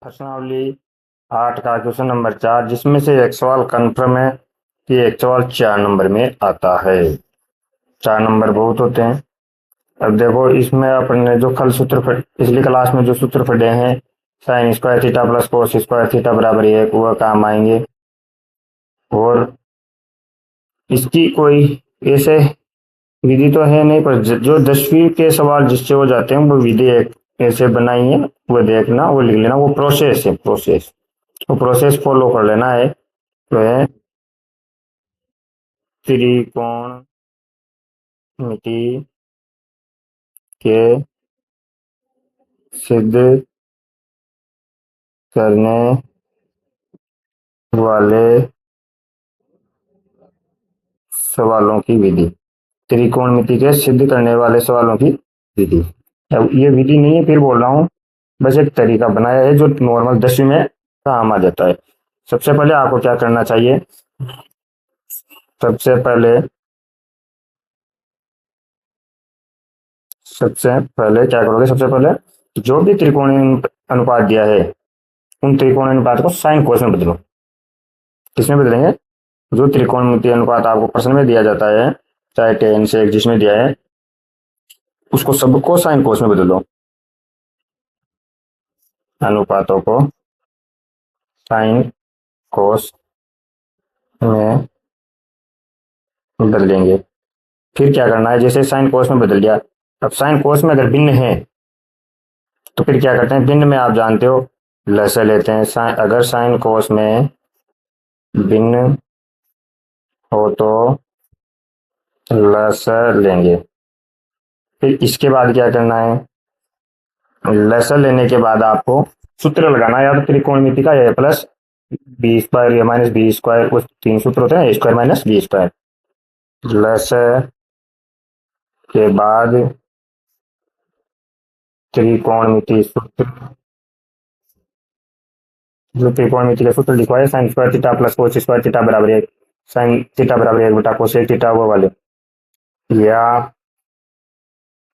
प्रश्नावली 8 का question number 4, जिसमें से एक सवाल कन्फर्म है कि एक सवाल 4 नंबर में आता है। 4 नंबर बहुत होते हैं। अब देखो, इसमें अपने जो कल पिछली क्लास में जो सूत्र पढ़े हैं, sign square theta plus cos square theta बराबर 1, वह काम आएंगे। और इसकी कोई ऐसे विधि तो है नहीं, पर जो 10वीं के सवाल जिससे हो जाते हैं वो विधि एक ऐसे बनाई है, वो देखना, वो लिख लेना। वो प्रोसेस है, प्रोसेस, वो प्रोसेस फॉलो कर लेना है। तो है त्रिकोणमिति के सिद्ध करने वाले सवालों की विधि। त्रिकोणमिति के सिद्ध करने वाले सवालों की विधि। अब ये विधि नहीं है, फिर बोल रहा हूँ, बस एक तरीका बनाया है जो नॉर्मल 10वीं में काम आ जाता है। सबसे पहले आपको क्या करना चाहिए? सबसे पहले क्या करोगे? सबसे पहले जो भी त्रिकोणीय अनुपात दिया है, उन त्रिकोणीय अनुपात को साइन कोस में बदलो। किसमें बदलेंगे? जो त्रिकोणमितीय अनुपात आपको प्रश्न में दिया जाता है, चाहे टेन से एक जिसमें दिया है, उसको सबको साइन कोस में बदलो। अनुपातों को साइन कोस में बदल देंगे। फिर क्या करना है? जैसे साइन कोस में बदल दिया, अब साइन कोस में अगर भिन्न है तो फिर क्या करते हैं? भिन्न में आप जानते हो लसर लेते हैं। अगर साइन कोस में भिन्न हो तो लसर लेंगे। फिर इसके बाद क्या करना है? लसर लेने के बाद आपको सूत्र लगाना है, या तो त्रिकोणमिति का, या प्लस बी स्क्वायर या माइनस बी स्क्वायर, उस 3 सूत्र होते हैं, ए स्क्वायर माइनस बी स्क्वायर। लसर के बाद त्रिकोणमिति सूत्र, जो त्रिकोणमिति का सूत्र लिखवाए, sign square theta plus cos square theta बराबर 1, साइन थीटा बराबर 1 बटा कोसेक थीटा, वो वाले। या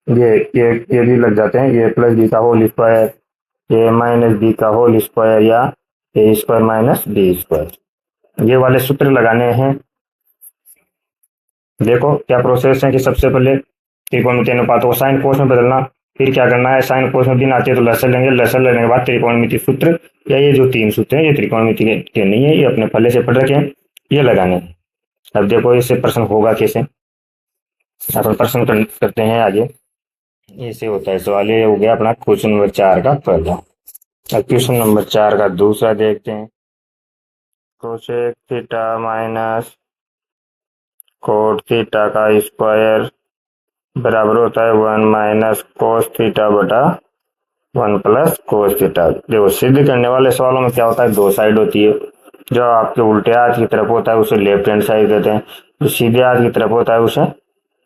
ये भी लग जाते हैं, ए प्लस बी का whole square, A minus B का होल स्क्वायर, या ए स्क्वायर माइनस बी स्क्वायर, ये वाले सूत्र लगाने हैं। देखो क्या प्रोसेस है कि सबसे पहले त्रिकोणमिति अनुपातों को साइन कोस में बदलना। फिर क्या करना है? साइन कोस में भिन्न आती है तो लसर लेंगे। लसर लेने के बाद त्रिकोणमिति सूत्र, या ये जो 3 सूत्र हैं, ये त्रिकोणमिति के नहीं है, ये अपने पहले से पढ़ रखे हैं, ये लगाने। अब देखो इससे प्रश्न होगा कैसे, अपन प्रश्न करते हैं आगे। ऐसे होता है सवाल। ये हो गया अपना क्वेश्चन नंबर 4 का पहला। अब क्वेश्चन नंबर 4 का दूसरा देखते हैं। Cosec theta minus cot theta का स्क्वायर बराबर होता है 1 माइनस कोस थीटा बटा 1 प्लस कोस थीटा। देखो, सिद्ध करने वाले सवालों में क्या होता है? 2 साइड होती है। जो आपके उल्टे हाथ की तरफ होता है उसे लेफ्ट हैंड साइड कहते हैं, जो सीधे हाथ की तरफ होता है उसे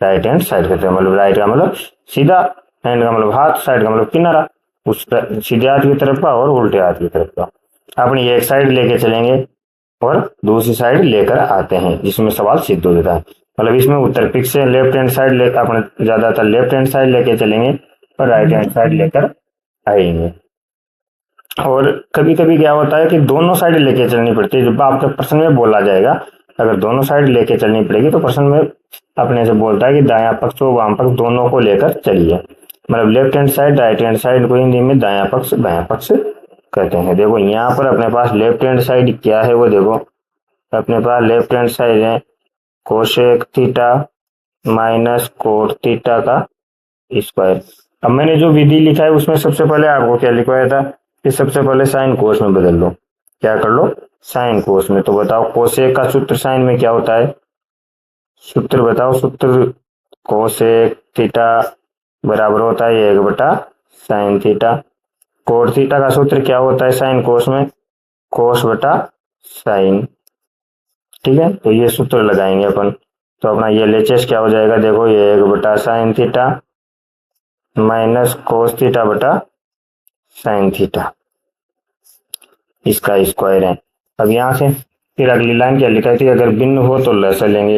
राइट हैंड साइड कहते हैं। मतलब राइट का मतलब सीधा, हैंड का मतलब हाथ, साइड का मतलब किनारा, उस सीधे हाथ की तरफ का और उल्टे हाथ की तरफ का। अपनी एक साइड लेके चलेंगे और दूसरी साइड लेकर आते हैं, जिसमें सवाल सिद्ध हो जाता है। मतलब इसमें उत्तर पिक से लेफ्ट हैंड साइड लेकर, अपने ज्यादातर लेफ्ट हैंड साइड लेके चलेंगे और राइट हैंड साइड लेकर आएंगे। और कभी कभी क्या होता है कि दोनों साइड लेके चलनी पड़ती है। जब आपके प्रश्न में बोला जाएगा, अगर दोनों साइड लेके चलनी पड़ेगी तो प्रश्न में अपने से बोलता है कि दायां पक्ष और वाम पक्ष दोनों को लेकर चलिए। मतलब left hand side, right hand side को हिंदी में दायां पक्ष बायां पक्ष कहते हैं। देखो यहाँ पर अपने पास लेफ्ट हैंड साइड क्या है, वो देखो अपने पास लेफ्ट हैंड साइड है cosec theta minus cot theta का स्क्वायर। अब मैंने जो विधि लिखा है उसमें सबसे पहले आपको क्या लिखवाया था कि सबसे पहले साइन कोस में बदल लो। क्या कर लो? साइन कोस में। तो बताओ कोसेक का सूत्र साइन में क्या होता है? सूत्र बताओ। सूत्र कोसेक थीटा बराबर होता है 1 बटा साइन थीटा। कोट थीटा का सूत्र क्या होता है साइन कोस में? कोस बटा साइन। ठीक है, तो ये सूत्र लगाएंगे अपन। तो अपना ये एलएचएस क्या हो जाएगा? देखो, ये 1 बटा sine theta minus cos theta बटा साइन थीटा, इसका स्क्वायर है। अब यहां से फिर अगली लाइन क्या लिखा थी? अगर भिन्न हो तो लसर लेंगे।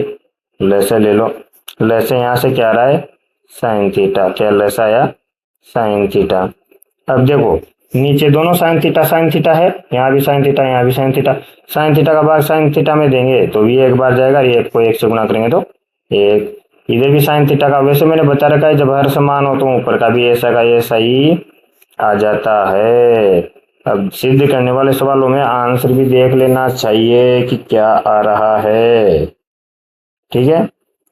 लसर ले लो। लसर यहां से क्या आ रहा है? Sine theta. क्या लसर आया? Sine theta. अब देखो, नीचे दोनों साइन थीटा है, यहाँ भी साइन थीटा, यहाँ भी साइन थीटा। साइन थीटा का भाग साइन थीटा में देंगे तो ये एक बार जाएगा, ये एक को एक से गुणा करेंगे तो एक। इधर भी साइन थीटा का, वैसे मैंने बता रखा है जब हर समान हो तो ऊपर का भी ऐसा का ऐसा ही आ जाता है। अब सिद्ध करने वाले सवालों में आंसर भी देख लेना चाहिए कि क्या आ रहा है। ठीक है,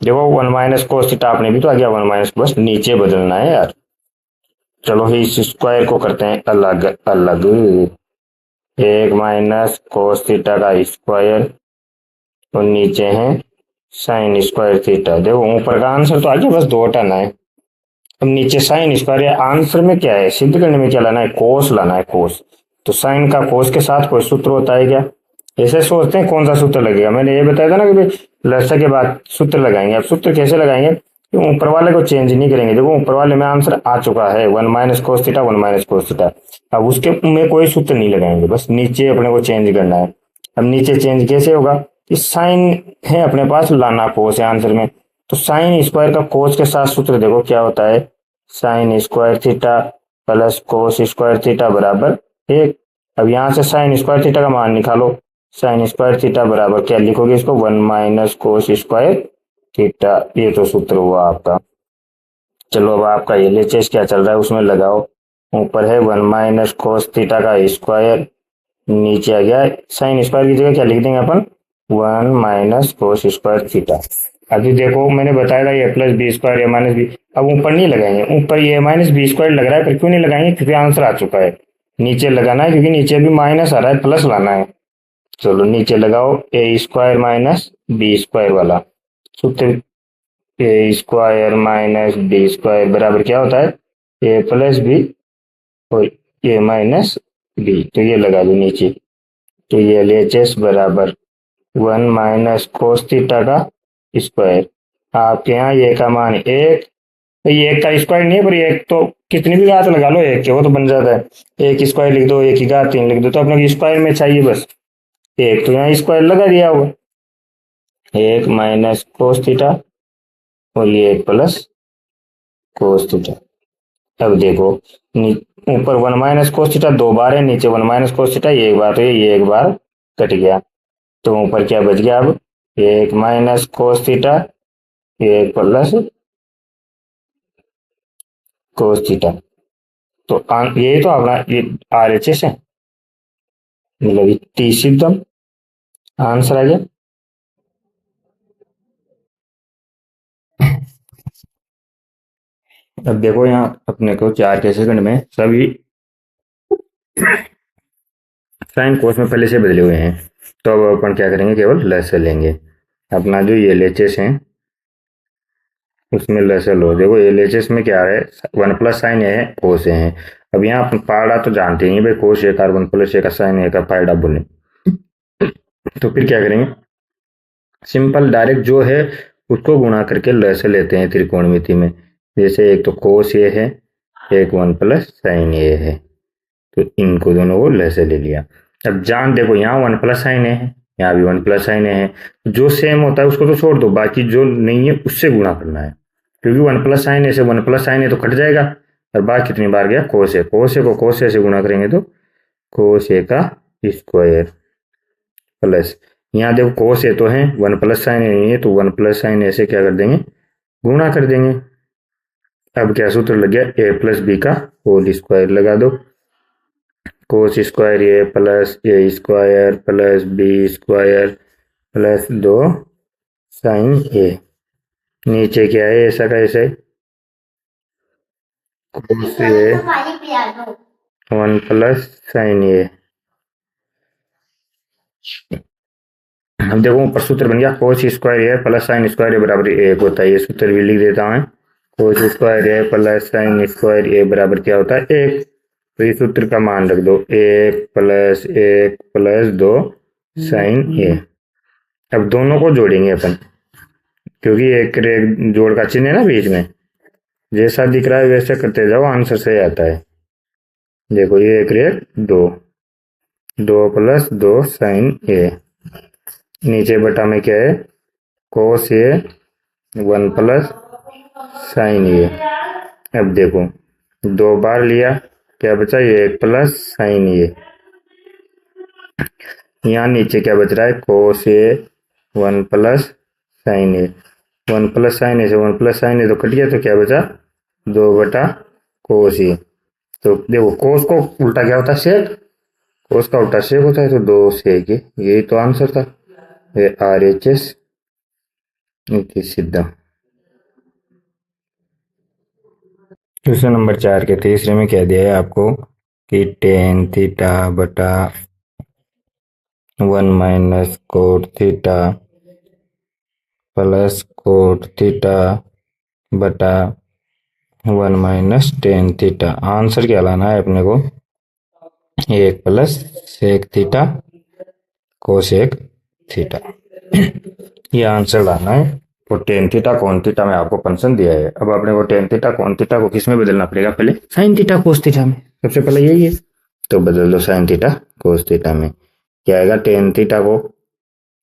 देखो 1 माइनस कोस थीटा आपने भी तो आ गया 1 माइनस, बस नीचे बदलना है यार। चलो इस स्क्वायर को करते हैं अलग अलग। 1 माइनस कोस थीटा का स्क्वायर और नीचे है साइन स्क्वायर थीटा। देखो ऊपर का आंसर तो आ गया, बस 2 हटाना है। अब नीचे साइन स्क्वायर है, आंसर में क्या है, सिद्ध करने में क्या लाना है, कोस लाना है, कोस। तो साइन का कोस के साथ कोई सूत्र होता है क्या, ऐसे सोचते हैं कौन सा सूत्र लगेगा। मैंने ये बताया था ना कि भाई लसा के बाद सूत्र लगाएंगे। अब सूत्र कैसे लगाएंगे, कि ऊपर वाले को चेंज नहीं करेंगे। देखो ऊपर वाले में आंसर आ चुका है 1 minus cos theta, 1 minus cos theta. अब उसके में कोई सूत्र नहीं लगाएंगे, बस नीचे अपने को चेंज करना है। अब नीचे चेंज कैसे होगा, कि साइन है अपने पास, लाना कोस है आंसर में। तो साइन स्क्वायर का कोस के साथ सूत्र देखो क्या होता है, sign square theta plus cos square theta बराबर 1। अब यहाँ से साइन स्क्वायर थीटा का मान निकालो, साइन स्क्वायर थीटा बराबर क्या लिखोगे इसको, 1 माइनस कोस स्क्वायर थीटा। ये तो सूत्र हुआ आपका। चलो अब आपका एलएचएस क्या चल रहा है उसमें लगाओ। ऊपर है 1 माइनस कोस थीटा का स्क्वायर, नीचे आ गया साइन स्क्वायर की जगह क्या लिख देंगे अपन, 1 माइनस कोस स्क्वायर थीटा। अभी देखो मैंने बताया था ये plus B square A minus B. अब ऊपर नहीं लगाएंगे, ऊपर ये माइनस बी स्क्वायर लग रहा है, पर क्यों नहीं लगाएंगे, क्योंकि आंसर आ चुका है। नीचे लगाना है क्योंकि नीचे भी माइनस आ रहा है, प्लस लाना है। चलो नीचे लगाओ ए स्क्वायर माइनस बी स्क्वायर वाला सूत्र, ए स्क्वायर माइनस बी स्क्वायर बराबर क्या होता है, ए प्लस बी और ए माइनस बी। तो ये लगा दो नीचे, तो ये एलएचएस बराबर 1 माइनस कोस थीटा का स्क्वायर। आपके यहाँ ये का मान 1, तो ये 1 का स्क्वायर नहीं है, पर ये एक तो कितनी भी घात लगा लो 1 के, वो तो बन जाता है। 1 स्क्वायर लिख दो, 1 की घात 3 लिख दो, तो अपने स्क्वायर में चाहिए बस 1, तो यहाँ स्क्वायर लगा दिया होगा। 1 माइनस कोस थीटा और ये 1 प्लस कोस थीटा। अब देखो ऊपर 1 माइनस कोस थीटा 2 बार है, नीचे 1 माइनस कोस थीटा ये एक बार, तो ये एक बार कट गया। तो ऊपर क्या बच गया, अब 1 minus cos theta, 1 plus cos theta. तो यही तो अपना ये आरएचएस है, मतलब 30 एकदम आंसर आ गया। अब देखो यहाँ अपने को 4 के सेकंड में सभी साइन कोस में पहले से बदले हुए हैं, तो अब अपन क्या करेंगे, केवल लैसे लेंगे। अपना जो ये एलएचएस है उसमें लैसे लो। देखो एलएचएस में क्या है, 1 प्लस साइन ए है, कोस ए है। अब यहाँ अपन पाड़ा तो जानते ही भाई, कोस ए का 1 प्लस ए का साइन ए का पायडा बोले। तो फिर क्या करेंगे, सिंपल डायरेक्ट जो है उसको गुणा करके लैसे लेते हैं त्रिकोणमिति में। जैसे एक तो कोस ए है, एक 1 प्लस साइन ए है, तो इनको दोनों को लैसे ले लिया। अब जान देखो यहाँ 1 प्लस साइन ए है, यहाँ भी 1 प्लस साइन ए है। जो सेम होता है उसको तो छोड़ दो, बाकी जो नहीं है उससे गुणा करना है, क्योंकि 1 प्लस साइन ए से 1 प्लस साइन ए तो कट जाएगा। और बाकी कितनी बार गया, कोस ए, कोस ए को कोस ए से गुणा करेंगे तो कोस ए का स्क्वायर प्लस, यहाँ देखो कोस ए तो है, 1 प्लस साइन ए नहीं है, तो 1 प्लस साइन ए से क्या कर देंगे, गुणा कर देंगे। अब क्या सूत्र लग गया, ए प्लस बी का होल स्क्वायर लगा दो। Cos square A plus A square plus B square plus 2 sine A. नीचे क्या है, ऐसा का ऐसा है, कोस ए 1 प्लस साइन ए। अब देखो ऊपर सूत्र बन गया, कोस square A plus sine square ए बराबर 1 होता है। ये सूत्र भी लिख देता हूँ, कोस square A plus sine square ए बराबर क्या होता है, 1। तो इस सूत्र का मान रख दो, 1 प्लस 2 साइन ए। अब दोनों को जोड़ेंगे अपन, क्योंकि एक जोड़ का चिन्ह है ना बीच में, जैसा दिख रहा है वैसे करते जाओ, आंसर सही आता है। देखो ये एक रेख 2, 2 प्लस 2 साइन ए, नीचे बटा में क्या है, कोस ए 1 प्लस साइन ए। अब देखो 2 बार लिया क्या बचा, ये 1 प्लस साइन ये। यहाँ नीचे क्या बच रहा है, कोस ए 1 प्लस साइन ए। 1 प्लस साइन ए से 1 प्लस साइन ए तो कट गया, तो क्या बचा 2 बटा कोस ए। तो देखो कोस को उल्टा क्या होता है, सेक। कोस का उल्टा सेक होता है, तो 2 सेक ए। यही तो आंसर था, ये RHS सीधा। क्वेश्चन नंबर 4 के तीसरे में कह दिया है आपको कि टेन थीटा बटा 1 minus cot theta plus cot theta बटा 1 माइनस टेन थीटा। आंसर क्या लाना है अपने को, 1 plus sec theta cosec theta, ये आंसर लाना है। और टेन थीटा कॉन थीटा में आपको फंक्शन दिया है। अब अपने को टेन थीटा कॉन थीटा को किस में बदलना पड़ेगा, पहले साइन थीटा कोस थीटा में। सबसे पहले यही है, तो बदल दो साइन थीटा कोस थीटा में। क्या आएगा, टेन थीटा को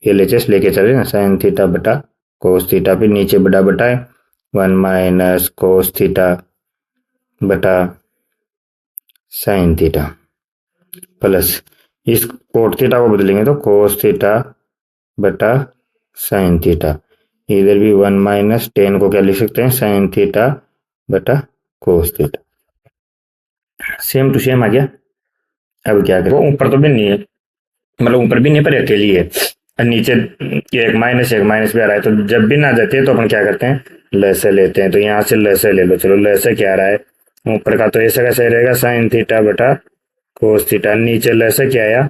LHS लेके चले ना, साइन थीटा बटा कोस थीटा, फिर नीचे बड़ा बटा है 1 माइनस कोस थीटा बटा साइन थीटा प्लस इस कोट थीटा को बदलेंगे तो कोस थीटा बटा साइन थीटा। इधर भी 1 माइनस टेन को क्या लिख सकते हैं, साइन थीटा बटा cos theta. Same to same आ गया। अब क्या करो, ऊपर तो भी नहीं है, मतलब ऊपर भी नहीं पर अकेली है, और नीचे एक माइनस भी आ रहा है। तो जब भी ना जाती है तो अपन क्या करते हैं, लसे लेते हैं। तो यहाँ से लसे ले लो, चलो लसे क्या आ रहा है, ऊपर का तो ऐसा कैसे रहेगा, साइन थीटा बटा कोस थीटा, नीचे लसे क्या आया,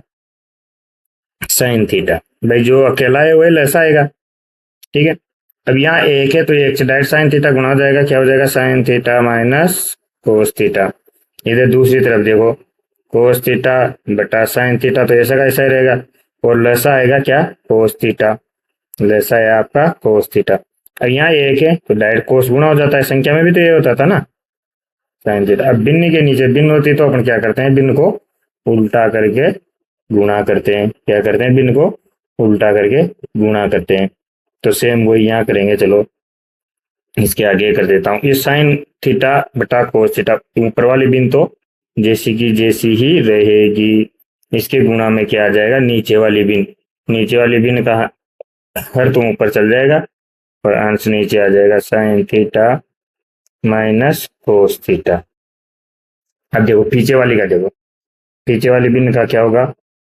साइन थीटा। भाई जो अकेला है वही लसा आएगा, ठीक है। अब यहाँ एक है तो एक से डायरेक्ट साइन थीटा गुना हो जाएगा, क्या हो जाएगा, sign theta minus cos theta. इधर दूसरी तरफ देखो, कोस थीटा बटा साइन थीटा, तो ऐसा का ऐसा ही रहेगा। और लसा आएगा क्या, कोस थीटा, लसा है आपका कोस थीटा। अब यहाँ एक है तो डायरेक्ट कोस गुना हो जाता है, संख्या में भी तो ये होता था ना, साइन थीटा। अब भिन्न के नीचे भिन्न होती तो अपन क्या करते हैं, भिन्न को उल्टा करके गुणा करते हैं। क्या करते हैं, भिन्न को उल्टा करके गुणा करते हैं। तो सेम वही यहाँ करेंगे। चलो इसके आगे कर देता हूँ, ये साइन थीटा बटा कोस थीटा, ऊपर वाली बिन तो जैसी की जैसी ही रहेगी, इसके गुणा में क्या आ जाएगा, नीचे वाली बिन। नीचे वाली बिन का हर तुम ऊपर चल जाएगा और अंश नीचे आ जाएगा, sign theta minus cos theta. अब देखो पीछे वाली का, देखो पीछे वाली बिन का क्या होगा,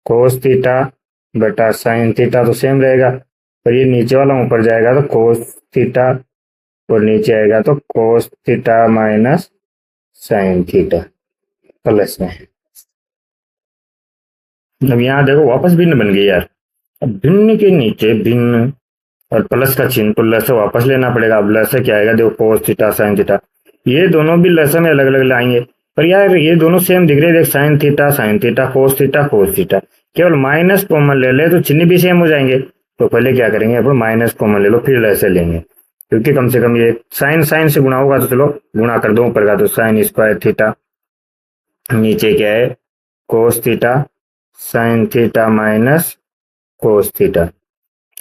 कोस थीटा बटा साइन थीटा, तो सेम रहेगा। और ये नीचे वाला ऊपर जाएगा तो कोस थीटा, और नीचे आएगा तो cos theta minus sine theta plus में। अब यहाँ देखो वापस भिन्न बन गई यार। अब भिन्न के नीचे भिन्न और प्लस का चिन्ह, तो लस वापस लेना पड़ेगा। अब लस क्या आएगा, देखो कोस थीटा साइन थीटा, ये दोनों भी लस में अलग अलग लाएंगे, पर यार ये दोनों सेम दिख रहे हैं, देख साइन थीटा कोस थीटा। केवल माइनस कॉमन ले ले तो चिन्ह भी सेम हो जाएंगे। तो पहले क्या करेंगे, अपन माइनस कॉमन ले लो फिर लसे लेंगे, क्योंकि कम से कम ये साइन साइन से गुणा होगा, तो चलो गुणा कर दो ऊपर का, तो साइन स्क्वायर थीटा, नीचे क्या है कोस theta sine theta minus cos theta.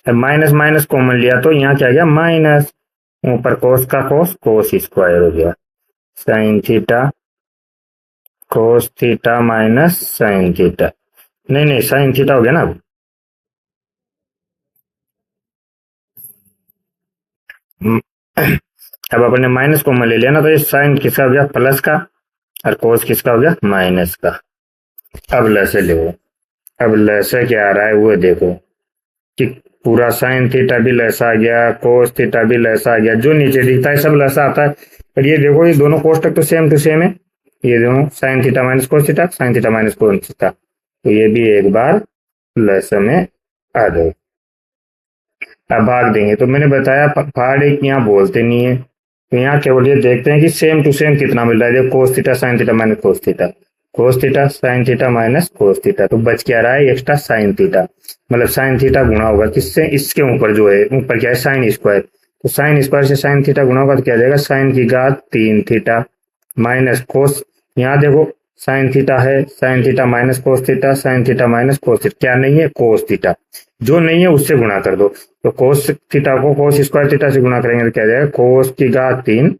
अब माइनस माइनस कॉमन लिया तो यहाँ क्या गया, माइनस, ऊपर कोस का कोस, कोस स्क्वायर हो गया, sign theta cos theta minus sine theta. नहीं साइन थीटा हो गया ना। अब अपन ने माइनस कॉमन ले लिया ना, तो ये साइन किसका हो गया, प्लस का, और कोस किसका हो गया, माइनस का। अब लसे ले, अब लसे क्या आ रहा है वो देखो, कि पूरा साइन थीटा भी लैसा आ गया, कोस थीटा भी लैसा आ गया, जो नीचे दिखता है सब लैसा आता है। पर ये देखो ये दोनों कोष्टक तो सेम टू सेम है, ये दोनों sign theta minus cos theta, sine theta minus cos theta, तो ये भी एक बार लैसा में आ जाए। अब भाग देंगे, तो मैंने बताया फाड़ एक यहाँ बोलते नहीं है, तो यहाँ केवल ये देखते हैं कि सेम टू सेम कितना मिल रहा है। देखो कोस theta sine theta minus cos theta sine theta minus cos theta, तो बच क्या रहा है, एक्स्ट्रा साइन थीटा, मतलब साइन थीटा गुणा होगा किससे, इसके ऊपर जो है, ऊपर क्या है साइन स्क्वायर, तो साइन स्क्वायर से साइन थीटा गुणा होगा तो क्या जाएगा, साइन की घात 3 थीटा माइनस कोस, यहाँ देखो साइन थीटा है, sign theta minus cos theta, sine theta minus cos theta, क्या नहीं है, कोस थीटा, जो नहीं है उससे गुणा कर दो। तो कोस थीटा को कोस स्क्वायर थीटा से गुणा करेंगे तो क्या जाएगा, कोस की घात 3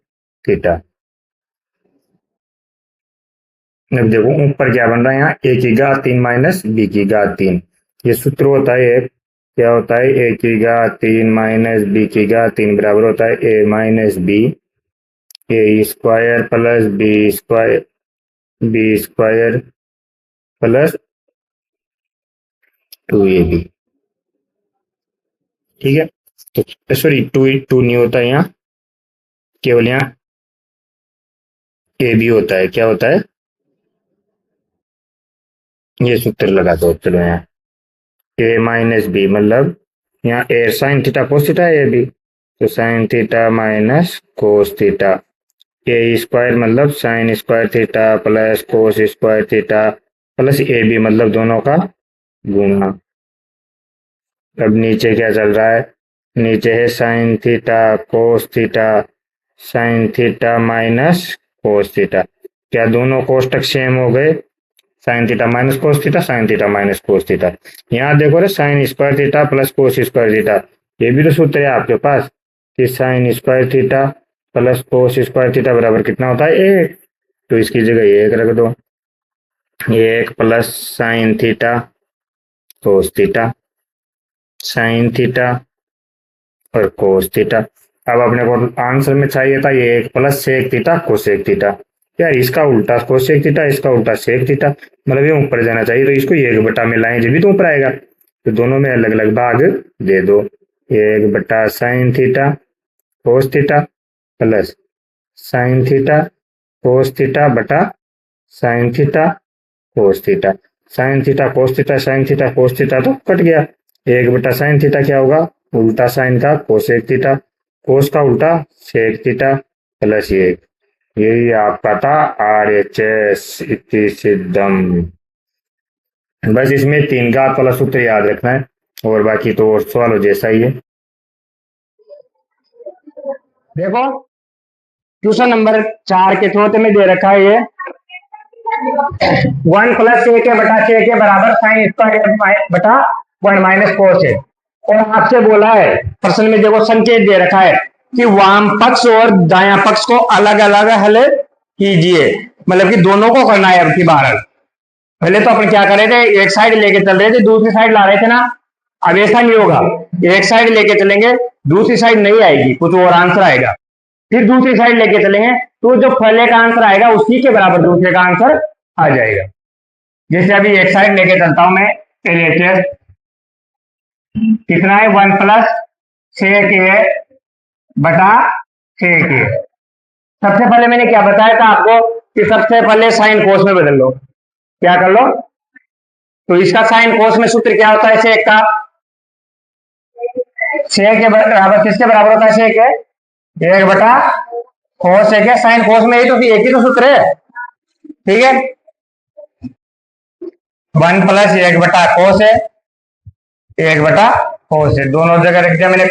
थीटा। अब देखो ऊपर क्या बन रहा है, यहाँ ए की घात 3 माइनस बी की घात 3। ये सूत्र होता है एक, क्या होता है, ए की घात 3 माइनस बी की घात 3 बराबर होता है A minus B, A square plus B square plus 2ab। ठीक है, तो सॉरी टू नहीं होता है यहाँ, केवल यहाँ ए बी होता है। क्या होता है, ये सूत्र लगा दो। चलो यहाँ ए माइनस बी मतलब यहाँ A sine theta cos theta A B, तो sine theta minus cos theta. A square मतलब sine square theta plus cos square theta plus A B मतलब दोनों का गुणा। अब नीचे क्या चल रहा है, नीचे है sign theta cos theta, sine theta minus cos theta. क्या दोनों कोष्टक सेम हो गए, sign theta minus cos theta, sine theta minus cos theta. यहाँ देखो रे sign square theta plus cos square theta, ये भी तो सूत्र है आपके पास कि sign square theta plus cos square theta बराबर कितना होता है, एक। तो इसकी जगह एक रख दो, एक plus sine theta cos theta, sine theta और कोस थीटा। अब अपने को आंसर में चाहिए था ये एक plus sec theta cosec theta. यार इसका उल्टा कोसेक थीटा, इसका उल्टा सेक थीटा, मतलब ये ऊपर जाना चाहिए, तो इसको एक बटा में लाएं जब भी तो ऊपर आएगा। तो दोनों में अलग अलग भाग दे दो, एक बटा sine theta cos theta plus sine theta cos theta बटा sine theta cos theta. Sine theta cos theta sine theta cos theta तो कट गया, एक बटा साइन थीटा क्या होगा, उल्टा साइन का कोसेक थीटा, कोस का उल्टा सेक थीटा प्लस एक। यही आपका था RHS इति सिद्धम। बस इसमें 3 घात वाला सूत्र याद रखना है, और बाकी तो और सवालों जैसा ही है। देखो क्वेश्चन नंबर 4 के चौथे में दे रखा है ये 1 प्लस ए के बटा के बराबर साइन स्क्वायर बटा 1 माइनस कोस है। और आपसे बोला है प्रश्न में, देखो संकेत दे रखा है कि वाम पक्ष और दायां पक्ष को अलग अलग हल कीजिए, मतलब कि दोनों को करना है अब की बार। पहले तो अपन क्या करे थे, एक साइड लेके चल रहे थे, दूसरी साइड ला रहे थे ना। अब ऐसा नहीं होगा, एक साइड लेके चलेंगे दूसरी साइड नहीं आएगी, कुछ और आंसर आएगा। फिर दूसरी साइड लेके चलेंगे तो जो पहले का आंसर आएगा उसी के बराबर दूसरे का आंसर आ जाएगा। जैसे अभी एक साइड लेके चलता हूं मैं, LHS कितना है, 1 प्लस सेक ए बटा सेक ए। सबसे पहले मैंने क्या बताया था आपको कि सबसे पहले साइन कोस में बदल लो। क्या कर लो, तो इसका साइन कोस में सूत्र क्या होता है, सेक का, सेक के बराबर किसके बराबर होता है, सेक है एक बटा कोस एक है। साइन कोस में ही तो एक ही तो सूत्र है, ठीक है। 1 प्लस एक बटा कोस है, एक बटा कोस है, दोनों जगह रख दिया मैंने,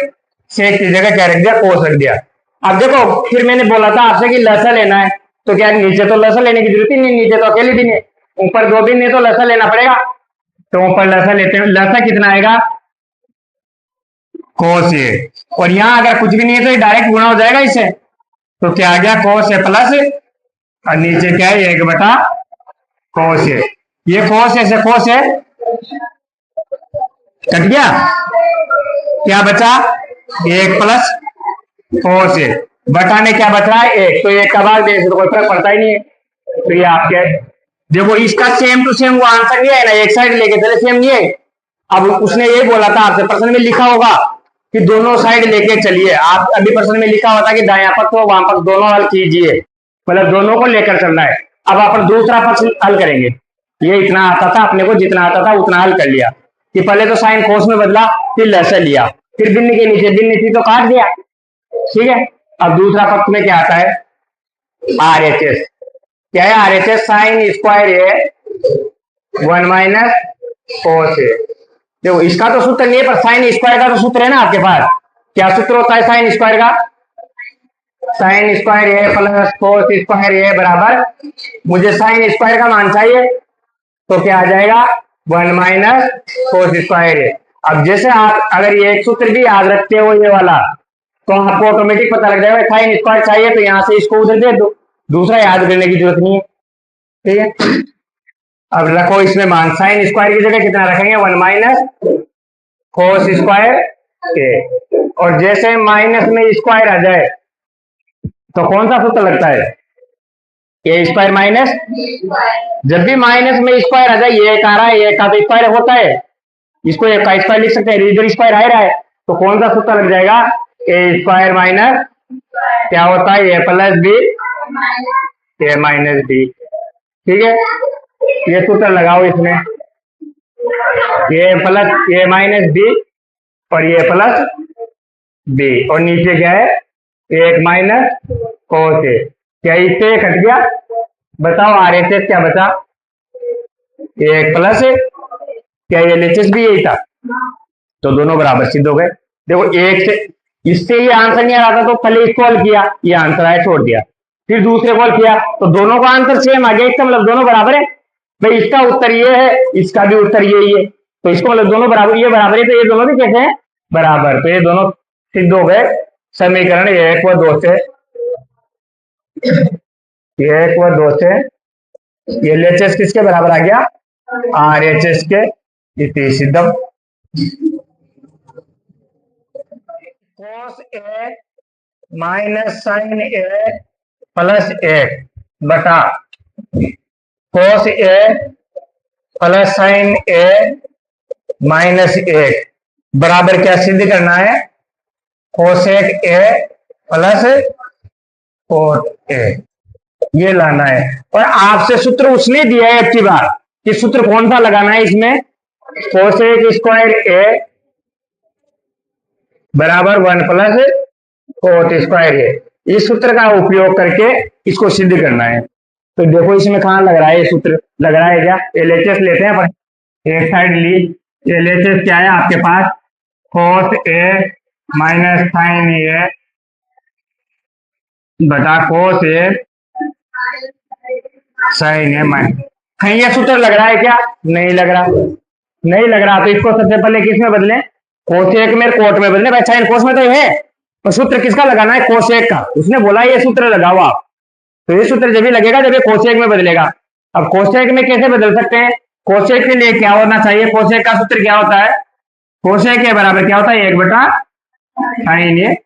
सेक की जगह क्या रख दिया, कोस रख दिया। अब देखो फिर मैंने बोला था आपसे कि लसा लेना है, तो क्या नीचे तो लसा लेने की जरूरत ही नहीं, नीचे तो अकेले भी नहीं, ऊपर 2 भी नहीं, तो लसा लेना पड़ेगा। तो ऊपर लसा लेते हैं, लसा कितना आएगा, कोस ए। और यहाँ अगर कुछ भी नहीं है तो डायरेक्ट गुणा हो जाएगा इससे, तो क्या आ गया, कोस ए प्लस, और नीचे क्या है, एक बटा कोस ए। ये कोस ए से कोस ए कट गया, क्या बचा, एक प्लस कोस ए बटा में क्या बच रहा है, एक। तो एक का भाग देने से तो कोई फर्क पड़ता ही नहीं है। तो ये आपके देखो इसका सेम टू सेम वो आंसर नहीं है ना, एक साइड लेके चले सेम नहीं है। अब उसने ये बोला था आपसे, प्रश्न में लिखा होगा कि दोनों साइड लेके चलिए। आप अभी प्रश्न में लिखा होता कि दायां पक्ष और वाम पक्ष दोनों हल कीजिए, मतलब दोनों को लेकर चलना है। अब अपन दूसरा पक्ष हल करेंगे। ये इतना आता था अपने को, जितना आता था उतना हल कर लिया कि पहले तो साइन कोस में बदला, फिर लसा लिया, फिर भिन्न के नीचे भिन्न थी तो काट दिया, ठीक है। अब दूसरा पक्ष में क्या आता है, RHS। क्या है RHS, साइन स्क्वायर है 1 माइनस कोस है। देखो इसका तो सूत्र नहीं है, पर साइन स्क्वायर का तो सूत्र है ना आपके पास। क्या सूत्र होता है साइन स्क्वायर का, sine square A plus cos square ए बराबर, मुझे साइन स्क्वायर का मान चाहिए, तो क्या आ जाएगा, 1 माइनस कोस स्क्वायर ए। अब जैसे आप अगर ये एक सूत्र भी याद रखते हो ये वाला, तो आपको ऑटोमेटिक पता लग जाएगा साइन स्क्वायर चाहिए तो यहां से इसको उधर दे दो, दूसरा याद करने की जरूरत नहीं है। ठीक है, अब रखो इसमें मान, साइन स्क्वायर की जगह कितना रखेंगे, 1 माइनस कोस स्क्वायर ए। और जैसे माइनस में स्क्वायर आ जाए तो कौन सा सूत्र लगता है, ए स्क्वायर माइनस, जब भी माइनस में स्क्वायर आ जाए, ये एक आ रहा है, एक का तो स्क्वायर होता है, इसको एक का स्क्वायर लिख सकते हैं, इधर स्क्वायर आ रहा है, तो कौन सा सूत्र लग जाएगा, ए स्क्वायर माइनस क्या होता है, ए प्लस बी, ए माइनस बी। ठीक है, ये सूत्र लगाओ इसमें, ए प्लस ए माइनस बी और ये प्लस बी, और नीचे क्या है, एक माइनस कोस ए। क्या इससे कट गया, बताओ आर एच एस क्या बचा, एक प्लस, क्या ये एलएचएस भी यही था, तो दोनों बराबर सिद्ध हो गए। देखो एक से, इससे ये आंसर नहीं आ रहा था तो पहले इसको हल किया, ये आंसर आया छोड़ दिया, फिर दूसरे को हल किया तो दोनों का आंसर सेम आ गया, इसका मतलब दोनों बराबर है। भाई इसका उत्तर ये है, इसका भी उत्तर यही है, तो इसको मतलब दोनों बराबर, ये बराबर है तो ये दोनों भी कैसे हैं, बराबर, तो ये दोनों सिद्ध हो गए। समीकरण 1 व 2 से, 1 व 2 से ये एलएचएस किसके बराबर आ गया, आरएचएस के, इति सिद्धम। cos ए माइनस साइन ए प्लस ए बटा cos ए प्लस साइन ए माइनस ए बराबर क्या सिद्ध करना है, cosec A plus cot A, ये लाना है। और आपसे सूत्र उसने दिया है अच्छी बात, कि सूत्र कौन सा लगाना है इसमें, कोसेक स्क्वायर ए बराबर 1 प्लस कोट स्क्वायर ए, इस सूत्र का उपयोग करके इसको सिद्ध करना है। तो देखो इसमें कहाँ लग रहा है, ये सूत्र लग रहा है क्या, एलएचएस लेते हैं अपन, एक साइड ली, एलएचएस क्या है आपके पास, कोस ए माइनस साइन ए बटा कोस ए साइन ए माइनस, कहीं ये सूत्र लग रहा है क्या, नहीं लग रहा, नहीं लग रहा, तो इसको सबसे पहले किस में बदलें, कोसेक में कोट में बदले, भाई साइन कोस में तो है, तो सूत्र किसका लगाना है, कोसेक का, उसने बोला ये सूत्र लगाओ आप, तो ये सूत्र जब भी लगेगा जब ये कोसेक में बदलेगा। अब कोसेक में कैसे बदल सकते हैं, कोसेक के लिए क्या होना चाहिए, कोसेक का सूत्र क्या होता है, कोसेक के बराबर क्या होता है, 1 बटा साइन ए,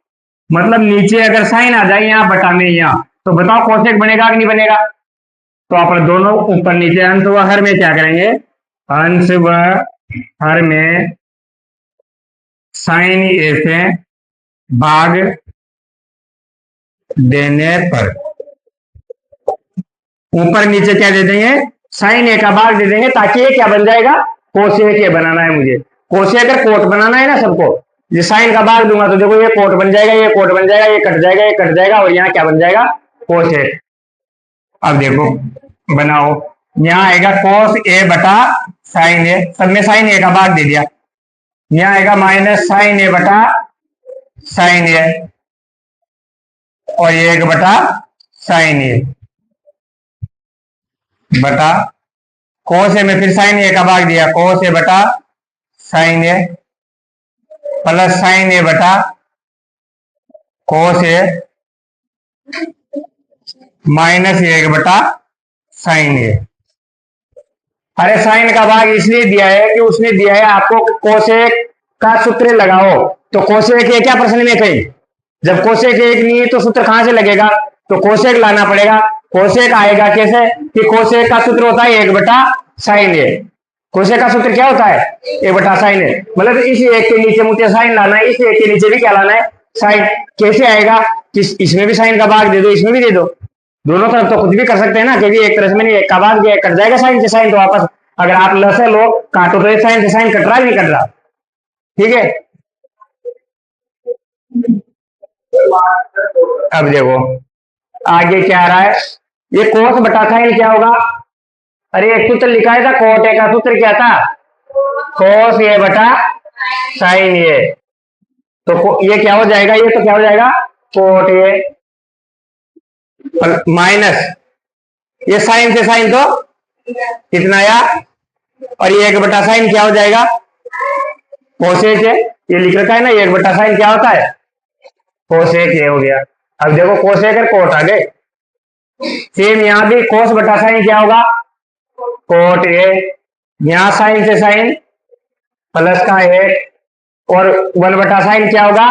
मतलब नीचे अगर साइन आ जाए यहाँ बटा में यहाँ, तो बताओ कोसेक बनेगा कि नहीं बनेगा, तो अपन दोनों ऊपर नीचे अंश व हर में क्या करेंगे, अंश व हर में साइन ए से भाग देने पर ऊपर नीचे क्या दे देंगे, साइन ए का भाग दे देंगे, ताकि ये क्या बन जाएगा, कोसेक ए बनाना है मुझे, कोसेक अगर कोट बनाना है ना सबको, ये साइन का भाग दूंगा तो देखो ये कोट बन जाएगा, ये कोट बन जाएगा, ये कट जाएगा, ये कट जाएगा, और यहाँ क्या बन जाएगा, कोसेक। अब देखो बनाओ, यहाँ आएगा कोस ए बटा साइन ए, सब में साइन ए का भाग दे दिया, यहाँ आएगा माइनस साइन ए बटा साइन ए, और ये 1 बटा साइन ए बटा कोस ए में फिर साइन ए का भाग दिया, कोस ए बटा साइन ए प्लस साइन ए बटा कोस ए माइनस 1 बटा साइन ए। अरे साइन का भाग इसलिए दिया है कि उसने दिया है आपको कोसेक का सूत्र लगाओ, तो कोसेक ए क्या प्रश्न में कहीं, जब कोसेक एक नहीं है तो सूत्र कहां से लगेगा, तो कोसेक लाना पड़ेगा। कोसेक आएगा कैसे, कि कोसेक का सूत्र होता है 1 बटा साइन ए, कोसेक का सूत्र क्या होता है, 1 बटा साइन ए, मतलब इस एक के नीचे मुझे साइन लाना है, इस एक के नीचे भी क्या लाना है, साइन। कैसे आएगा, कि इसमें भी साइन का भाग दे दो, इसमें भी दे दो, दोनों तरफ तो कुछ भी कर सकते हैं ना, क्योंकि एक तरफ में नहीं, एक का भाग दिया, कट जाएगा साइन से साइन, तो वापस अगर आप लसे लो काटो तो ये साइन से साइन कट रहा है, नहीं कट रहा, ठीक है। अब देखो आगे क्या आ रहा है, ये कोस बटा साइन क्या होगा, अरे एक सूत्र लिखा था, कोट ए का सूत्र क्या था, कोस ए बटा साइन ए, तो ये क्या हो जाएगा, ये तो क्या हो जाएगा, कोट ए माइनस ये साइन से साइन तो कितना आया, और ये 1 बटा साइन क्या हो जाएगा, कोसेक ए, ये लिख रखा है ना, 1 बटा साइन क्या होता है, कोसेक ए हो गया। अब देखो कोसेक और कोट आ गए, सेम यहाँ भी कोस बटा साइन क्या होगा, कोट ए, यहाँ साइन से साइन प्लस का ए, और 1/sin क्या होगा,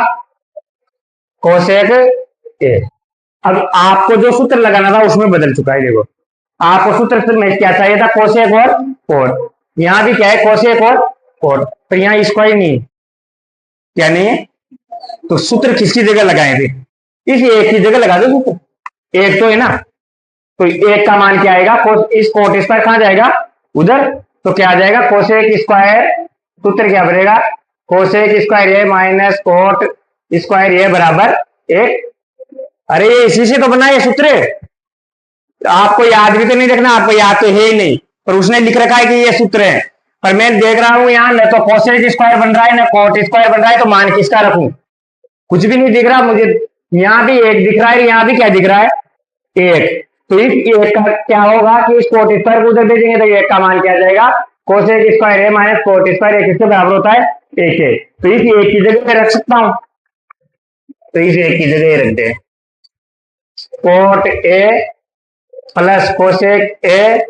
कोसेक ए। अब आपको जो सूत्र लगाना था उसमें बदल चुका है। देखो आपको सूत्र में क्या चाहिए था, कोसेक और कोट, यहाँ भी क्या है, कोसेक और कोट, तो यहाँ इसको ही नहीं, क्या नहीं है, तो सूत्र किसकी जगह लगाए थे, इस एक की जगह लगा दो सूत्र, एक तो है ना, तो एक का मान क्या आएगा, इस कोट स्क्वायर कहां जाएगा, उधर, तो क्या आ जाएगा, कोसेक स्क्वायर, सूत्र क्या बनेगा, cosec square A minus cot square ए बराबर एक। अरे ये इसी से तो बना है सूत्र, आपको याद भी तो नहीं रखना, आपको याद तो है ही नहीं, पर उसने लिख रखा है कि ये सूत्र है, पर मैं देख रहा हूं यहाँ न तो कोसेक स्क्वायर बन रहा है न कोट स्क्वायर बन रहा है, तो मान किसका रखूं, कुछ भी नहीं दिख रहा मुझे, यहाँ भी एक दिख रहा है, यहाँ भी क्या दिख रहा है, एक, तो इस एक का क्या होगा कि इस कोट स्क्वायर को उधर भेजेंगे तो एक का मान क्या आ जाएगा, cosec square A minus cot square ए किसके बराबर होता है, एक है, तो इस एक की जगह पे रख सकता हूं, तो इस एक की जगह रख दे, cot A plus cosec A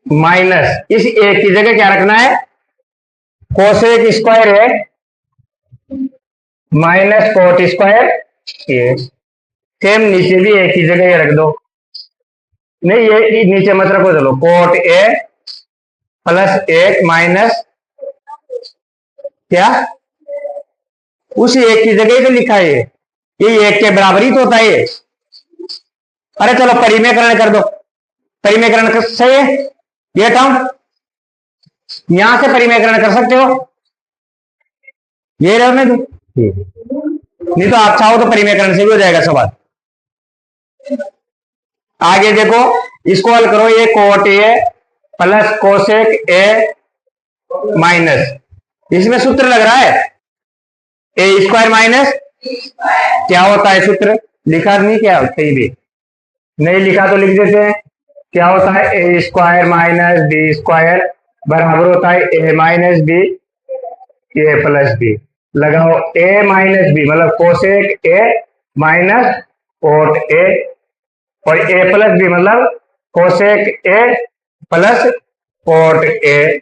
minus, इस एक की जगह क्या रखना है, cosec square A minus cot square A, same नीचे भी एक की जगह रख दो, नहीं ये नीचे मत रखो, चलो कोट ए प्लस एक माइनस क्या, उस एक की जगह तो लिखा है ये एक के बराबर ही तो होता है, अरे चलो परिमेयकरण कर दो, परिमेयकरण कर सही है, ये टर्म यहां से परिमेयकरण कर सकते हो, ये रहने दो, नहीं तो आप चाहो तो परिमेयकरण से भी हो जाएगा सवाल। आगे देखो इसको हल करो, ये coat A plus cosec A minus, इसमें सूत्र लग रहा है ए स्क्वायर माइनस क्या होता है, सूत्र लिखा नहीं क्या, कहीं भी नहीं लिखा तो लिख देते हैं, क्या होता है, ए स्क्वायर माइनस बी स्क्वायर बराबर होता है A minus B A plus B, लगाओ ए माइनस बी मतलब cosec A minus cot A, और ए प्लस बी मतलब cosec A plus cot A,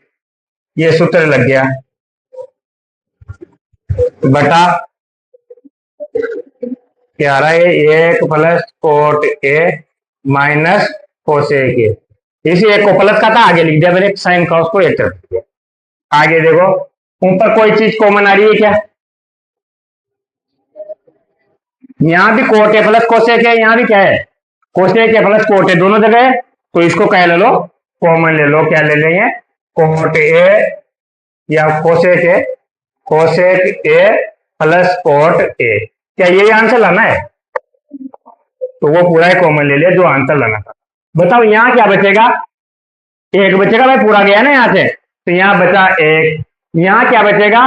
ये सूत्र लग गया, बटा क्या आ रहा है, एक plus cot A minus cosec ए, इसी एक को प्लस का था आगे लिख दिया मैंने, साइन का उसको एक तरफ दिया। आगे देखो ऊपर कोई चीज कॉमन आ रही है क्या, यहां भी कोट ए प्लस कोसेक है, यहां भी क्या है, cosec A plus cot A दोनों जगह है, तो इसको क्या ले लो, कॉमन ले लो, क्या ले लेंगे, कोट ए या cosec A plus cot A, क्या यही आंसर लाना है, तो वो पूरा ही कॉमन ले लिया जो आंसर लाना था। बताओ यहाँ क्या बचेगा, एक बचेगा भाई, पूरा गया ना यहाँ से, तो यहाँ बचा एक, यहाँ क्या बचेगा,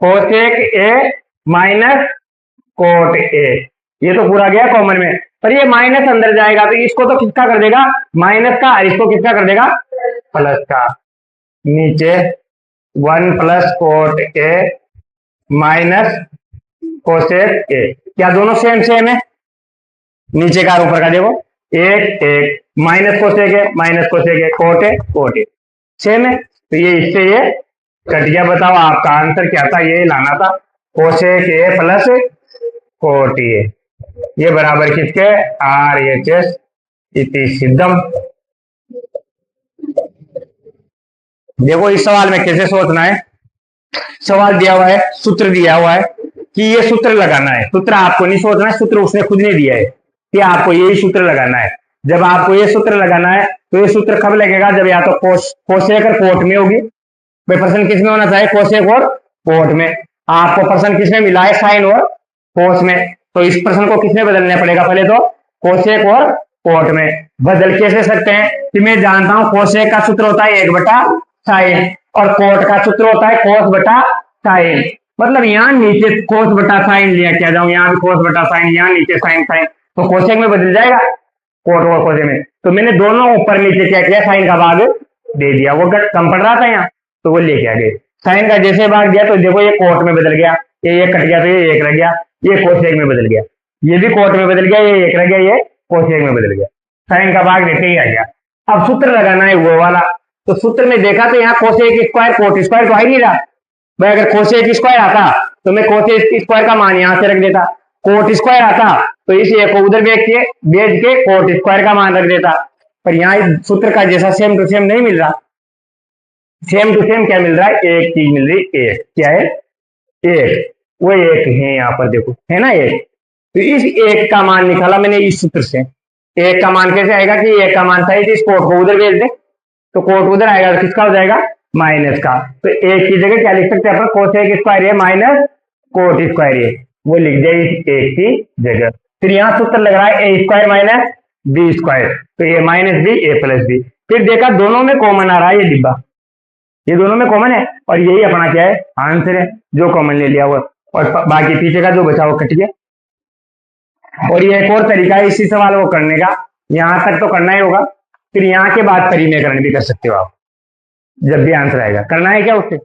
cosec A minus cot A, ये तो पूरा गया कॉमन में, पर ये माइनस अंदर जाएगा तो इसको तो किसका कर देगा, माइनस का, और इसको किसका कर देगा, प्लस का, नीचे 1 plus cot A minus cosec ए, क्या दोनों सेम सेम है, नीचे का ऊपर का देखो, एक एक माइनस कोसेक है कोट ए सेम है, तो ये इससे ये कट गया। बताओ आपका आंसर क्या था, ये लाना था, cosec A plus cot A, ये बराबर किसके, आर एच एस इति सिद्धम। देखो इस सवाल में कैसे सोचना है, सवाल दिया हुआ है, सूत्र दिया हुआ है कि ये सूत्र लगाना है, सूत्र आपको नहीं सोचना है, सूत्र उसने खुद ने दिया है कि आपको यही सूत्र लगाना है। जब आपको ये सूत्र लगाना है तो ये सूत्र कब लगेगा, जब या तो कोसेक और कोट में होगी, भाई प्रश्न किस में होना चाहिए, कोसेक और कोट में, आपको प्रश्न किसमें मिला है, साइन और कोस में, तो इस प्रश्न को किसमें बदलना पड़ेगा, पहले तो कोसेक और कोट में। बदल कैसे सकते हैं कि मैं जानता हूं कोसेक का सूत्र होता है 1/sin और कोट का सूत्र होता है cos/sin, मतलब यहाँ नीचे cos/sin लिया क्या जाऊं, यहाँ भी cos/sin, यहाँ नीचे sin, तो कोसेक में बदल जाएगा कोट और कोसेक में, तो मैंने दोनों ऊपर नीचे क्या किया, साइन का भाग दे दिया, वो कम पड़ रहा था यहाँ तो वो लेके आ गए, साइन का जैसे भाग दिया तो देखो ये कोट में बदल गया, ये कट गया तो ये एक रह गया, ये कोसेक में बदल गया, ये भी कोट में बदल गया, ये एक रह गया, ये कोसेक में बदल गया, साइन का भाग देते ही आ गया। अब सूत्र लगाना है वो वाला, तो सूत्र में देखा तो यहाँ कोसेक स्क्वायर कोट स्क्वायर तो आ ही नहीं रहा भाई। अगर कोसेक स्क्वायर आता तो मैं कोसेक स्क्वायर का मान यहाँ से रख देता, कोट स्क्वायर आता तो इस एक को उधर भेज के कोट स्क्वायर का मान रख देता। पर यहाँ सूत्र का जैसा सेम टू सेम नहीं मिल रहा। सेम टू सेम क्या मिल रहा है, एक चीज मिल रही, एक क्या है, एक, वो एक है यहाँ पर देखो, है ना एक। तो इस एक का मान निकाला मैंने इस सूत्र से। एक का मान कैसे आएगा कि एक का मान था इस कोट को उधर भेज दे तो कोट उधर आएगा तो किसका हो जाएगा, माइनस का। तो एक की जगह क्या लिख सकते हैं अपन, कोसेक स्क्वायर है माइनस कोट स्क्वायर है, वो लिख दिया इस एक की जगह। फिर यहाँ सूत्र लग रहा है ए स्क्वायर माइनस बी स्क्वायर, तो ए माइनस बी ए प्लस बी। फिर देखा दोनों में कॉमन आ रहा है ये डिब्बा, ये दोनों में कॉमन है और यही अपना क्या है, आंसर है जो कॉमन ले लिया हुआ, और बाकी पीछे का जो बचा वो कट गया। और ये एक और तरीका है इसी सवाल को करने का, यहां तक तो करना ही होगा, फिर यहाँ के बाद परिमेयकरण भी कर सकते हो आप जब भी आंसर आएगा। करना है क्या उससे,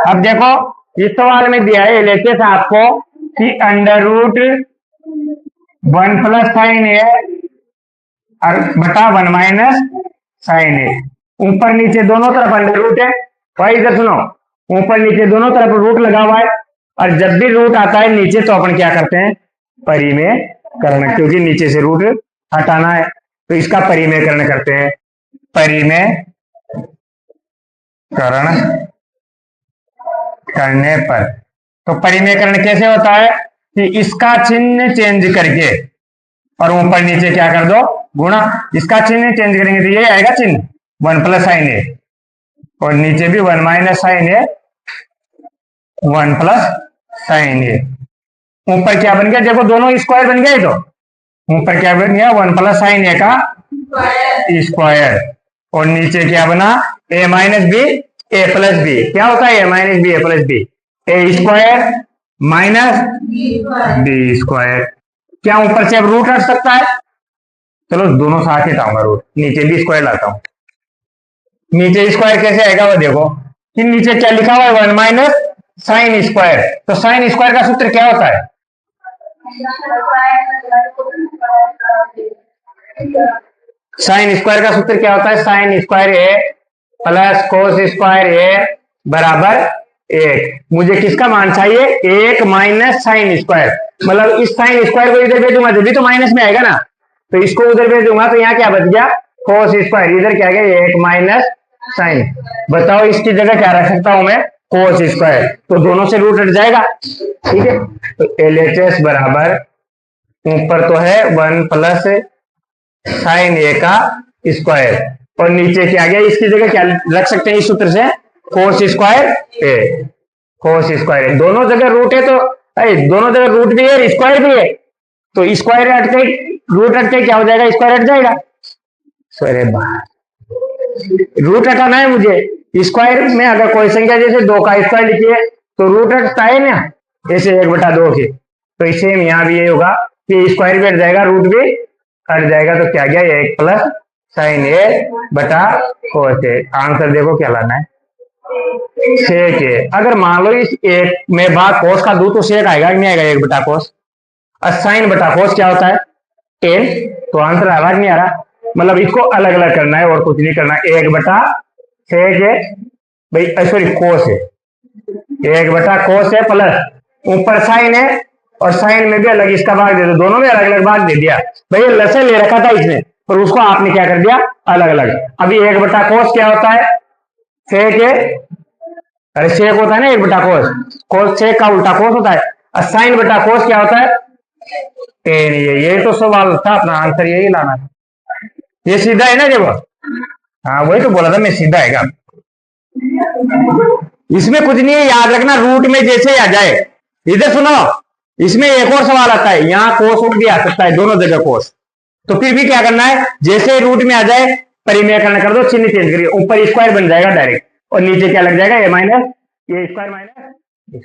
अब देखो इस सवाल में दिया है एलएचएस आपको कि अंडर रूट 1 प्लस साइन ए और बटा 1 माइनस साइन ए, ऊपर नीचे दोनों तरफ अंडर रूट है। भाई इधर सुनो, ऊपर नीचे दोनों तरफ रूट लगा हुआ है, और जब भी रूट आता है नीचे तो अपन क्या करते हैं, परिमेयकरण, क्योंकि नीचे से रूट हटाना है तो इसका परिमेयकरण करते हैं। परिमेयकरण करने पर तो परिमेयकरण कैसे होता है कि इसका चिन्ह चेंज करके और ऊपर नीचे क्या कर दो, गुणा। इसका चिन्ह चेंज करेंगे तो ये आएगा चिन्ह 1 प्लस साइन ए, और नीचे भी 1 माइनस साइन ए 1 प्लस साइन ए। ऊपर क्या बन गया, देखो दोनों स्क्वायर बन गए, तो ऊपर क्या बन गया 1 प्लस साइन ए का स्क्वायर, और नीचे क्या बना ए माइनस बी ए प्लस बी। क्या होता है A minus B A plus B, A square minus B square. क्या ऊपर से अब रूट हट सकता है, चलो दोनों साथ ही लाऊंगा रूट, नीचे भी स्क्वायर लाता हूं। नीचे स्क्वायर कैसे आएगा वो देखो कि नीचे क्या लिखा हुआ है 1 माइनस साइन स्क्वायर, तो साइन स्क्वायर का सूत्र क्या होता है, साइन स्क्वायर का सूत्र क्या होता है, sine square A plus cos square ए बराबर 1। मुझे किसका मान चाहिए, 1 माइनस साइन स्क्वायर, मतलब इस साइन स्क्वायर को इधर भेजूंगा जब भी तो माइनस में आएगा ना, तो इसको उधर भेजूंगा तो यहाँ क्या बच गया, कोस स्क्वायर, इधर क्या गया 1 माइनस साइन। बताओ इसकी जगह क्या रख सकता हूं मैं, कोस स्क्वायर, तो दोनों से रूट हट जाएगा, ठीक है। तो एलएचएस बराबर ऊपर तो है 1 प्लस साइन ए का स्क्वायर, और नीचे क्या गया, इसकी जगह क्या रख सकते हैं इस सूत्र से, कोस स्क्वायर ए, कोस स्क्वायर ए, दोनों जगह रूट है तो दोनों जगह रूट भी है स्क्वायर भी है, तो स्क्वायर हट के रूट हट के क्या हो जाएगा, स्क्वायर हट जाएगा। अरे रूट हटाना है मुझे, स्क्वायर में अगर कोई संख्या जैसे 2 का स्क्वायर लिखिए तो रूट हटता है ना, ऐसे 1/2 के, तो इसे यहाँ भी ये होगा कि स्क्वायर भी हट जाएगा रूट भी हट जाएगा, तो क्या गया 1 प्लस साइन ए बटा कोस ए। आंसर देखो क्या लाना है, सेक ए। अगर मान लो इस एक में भाग कोस का दूं तो सेक आएगा कि नहीं आएगा, 1 बटा कोस, और साइन बटा कोस क्या होता है 10, तो आंसर आ रहा नहीं आ रहा, मतलब इसको अलग अलग करना है और कुछ नहीं करना। 1 बटा सेक है भाई, सॉरी कोस है, 1 बटा कोस है प्लस ऊपर साइन है, और साइन में भी अलग इसका भाग दे दो, दोनों में अलग अलग भाग दे दिया भाई, लसे ले रखा था इसने और उसको आपने क्या कर दिया अलग अलग। अभी 1 बटा कोस क्या होता है, सेक है, अरे सेक होता है ना 1 बटा कोस, कोस सेक का उल्टा कोस होता है, और साइन बटा कोस क्या होता है 10। ये तो सवाल था अपना, आंसर यही लाना था, ये सीधा है ना देखो, हाँ वही तो बोला था मैं, सीधा है, इसमें कुछ नहीं है, याद रखना रूट में जैसे आ जाए। इधर सुनो, इसमें एक और सवाल आता है, यहाँ कोस रूट भी आ सकता है, दोनों जगह कोस, तो फिर भी क्या करना है, जैसे रूट में आ जाए परिमेयकरण कर दो, चिन्ह चेंज करिए, ऊपर स्क्वायर बन जाएगा डायरेक्ट, और नीचे क्या लग जाएगा ए माइनस, ये स्क्वायर माइनस